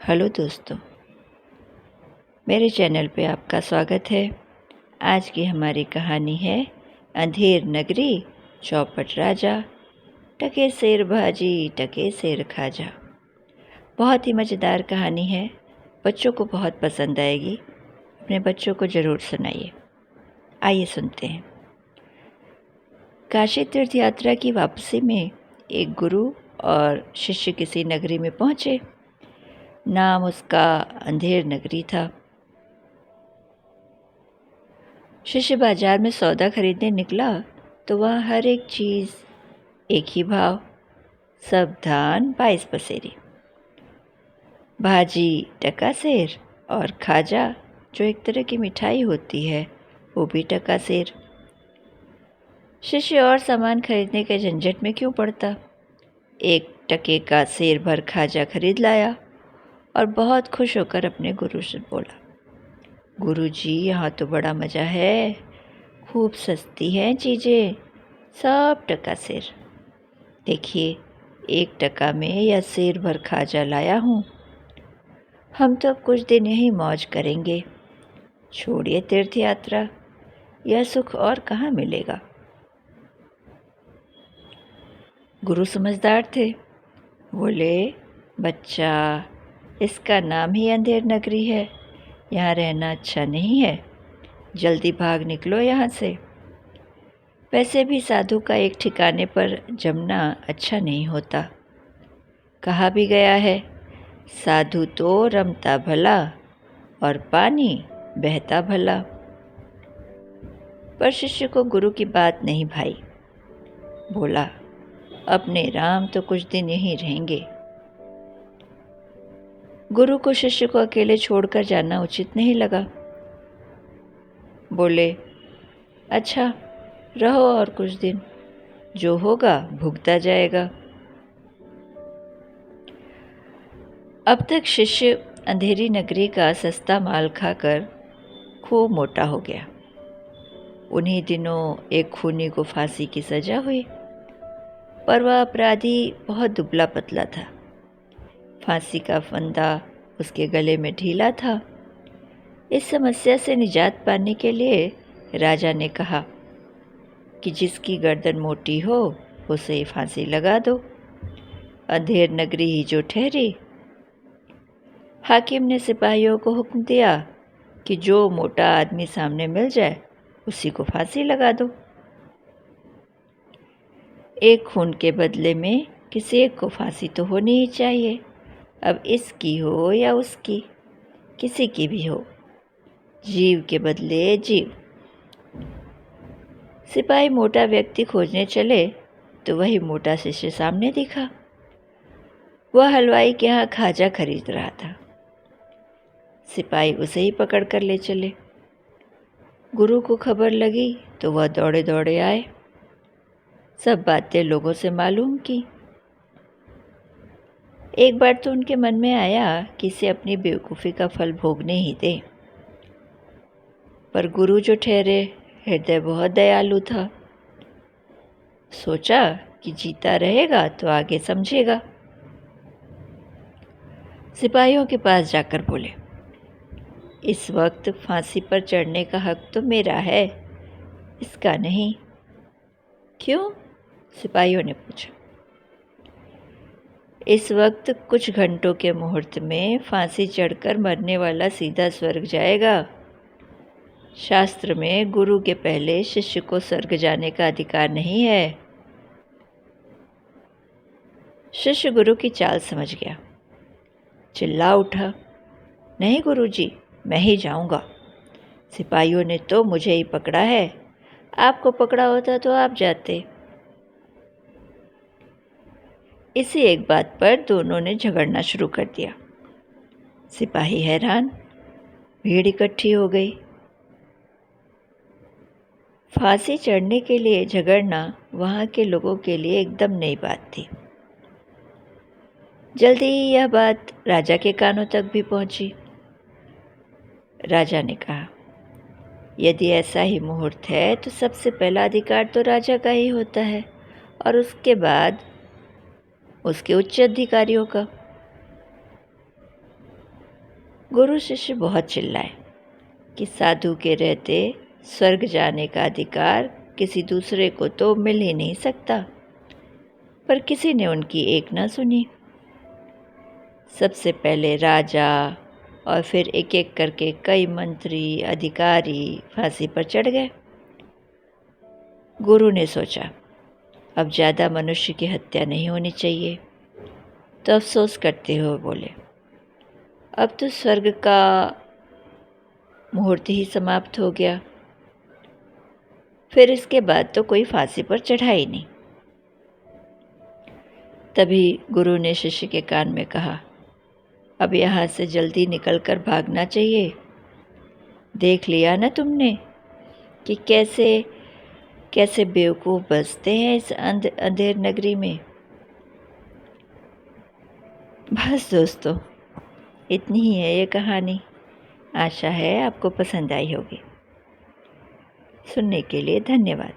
Hello दोस्तों, मेरे channel पे आपका स्वागत है। आज की हमारी कहानी है अंधेर नगरी चौपट राजा, टके शेर भाजी टके शेर खाजा। बहुत ही मज़ेदार कहानी है, बच्चों को बहुत पसंद आएगी। अपने बच्चों को ज़रूर सुनाइए। आइए सुनते हैं। काशी तीर्थ यात्रा की वापसी में एक गुरु और शिष्य किसी नगरी में पहुँचे। नाम उसका अंधेर नगरी था। शिष्य बाजार में सौदा खरीदने निकला तो वहाँ हर एक चीज़ एक ही भाव, सब धान 22 पसेरी, भाजी टका सेर और खाजा जो एक तरह की मिठाई होती है वो भी टका सेर। शिष्य और सामान खरीदने के झंझट में क्यों पड़ता, एक टके का सेर भर खाजा खरीद लाया और बहुत खुश होकर अपने गुरु से बोला, गुरुजी यहाँ तो बड़ा मज़ा है, खूब सस्ती हैं चीज़ें, सब टका सेर। देखिए 1 टका में यह सेर भर खाजा लाया हूँ। हम तो अब कुछ दिन यहीं मौज करेंगे। छोड़िए तीर्थ यात्रा, यह सुख और कहाँ मिलेगा। गुरु समझदार थे, बोले, बच्चा, इसका नाम ही अंधेर नगरी है, यहाँ रहना अच्छा नहीं है, जल्दी भाग निकलो यहाँ से। वैसे भी साधु का एक ठिकाने पर जमना अच्छा नहीं होता। कहा भी गया है, साधु तो रमता भला और पानी बहता भला। पर शिष्य को गुरु की बात नहीं भाई। बोला, अपने राम तो कुछ दिन यहीं रहेंगे। गुरु को शिष्य को अकेले छोड़कर जाना उचित नहीं लगा। बोले, अच्छा रहो और कुछ दिन, जो होगा भुगता जाएगा। अब तक शिष्य अंधेरी नगरी का सस्ता माल खाकर खूब मोटा हो गया। उन्हीं दिनों एक खूनी को फांसी की सजा हुई, पर वह अपराधी बहुत दुबला पतला था। फांसी का फंदा उसके गले में ढीला था। इस समस्या से निजात पाने के लिए राजा ने कहा कि जिसकी गर्दन मोटी हो उसे फांसी लगा दो। अंधेर नगरी ही जो ठहरी। हाकिम ने सिपाहियों को हुक्म दिया कि जो मोटा आदमी सामने मिल जाए उसी को फांसी लगा दो। एक खून के बदले में किसी एक को फांसी तो होनी ही चाहिए। अब इसकी हो या उसकी, किसी की भी हो, जीव के बदले जीव। सिपाही मोटा व्यक्ति खोजने चले तो वही मोटा शिष्य सामने दिखा। वह हलवाई के यहाँ खाजा खरीद रहा था। सिपाही उसे ही पकड़ कर ले चले। गुरु को खबर लगी तो वह दौड़े दौड़े आए, सब बातें लोगों से मालूम की। एक बार तो उनके मन में आया कि इसे अपनी बेवकूफ़ी का फल भोगने ही दे, पर गुरु जो ठहरे हृदय बहुत दयालु था। सोचा कि जीता रहेगा तो आगे समझेगा। सिपाहियों के पास जाकर बोले, इस वक्त फांसी पर चढ़ने का हक तो मेरा है, इसका नहीं। क्यों? सिपाहियों ने पूछा। इस वक्त कुछ घंटों के मुहूर्त में फांसी चढ़कर मरने वाला सीधा स्वर्ग जाएगा। शास्त्र में गुरु के पहले शिष्य को स्वर्ग जाने का अधिकार नहीं है। शिष्य गुरु की चाल समझ गया, चिल्ला उठा, नहीं गुरुजी, मैं ही जाऊंगा। सिपाहियों ने तो मुझे ही पकड़ा है, आपको पकड़ा होता तो आप जाते। इसी एक बात पर दोनों ने झगड़ना शुरू कर दिया। सिपाही हैरान, भीड़ इकट्ठी हो गई। फांसी चढ़ने के लिए झगड़ना वहाँ के लोगों के लिए एकदम नई बात थी। जल्दी ही यह बात राजा के कानों तक भी पहुँची। राजा ने कहा, यदि ऐसा ही मुहूर्त है तो सबसे पहला अधिकार तो राजा का ही होता है और उसके बाद उसके उच्च अधिकारियों का। गुरु शिष्य बहुत चिल्लाए कि साधु के रहते स्वर्ग जाने का अधिकार किसी दूसरे को तो मिल ही नहीं सकता, पर किसी ने उनकी एक न सुनी। सबसे पहले राजा और फिर एक एक करके कई मंत्री अधिकारी फांसी पर चढ़ गए। गुरु ने सोचा अब ज़्यादा मनुष्य की हत्या नहीं होनी चाहिए, तो अफसोस करते हुए बोले, अब तो स्वर्ग का मुहूर्त ही समाप्त हो गया, फिर इसके बाद तो कोई फांसी पर चढ़ा ही नहीं। तभी गुरु ने शिष्य के कान में कहा, अब यहाँ से जल्दी निकलकर भागना चाहिए। देख लिया ना तुमने कि कैसे कैसे बेवकूफ़ बसते हैं इस अंधेर नगरी में। बस दोस्तों, इतनी ही है ये कहानी। आशा है आपको पसंद आई होगी। सुनने के लिए धन्यवाद।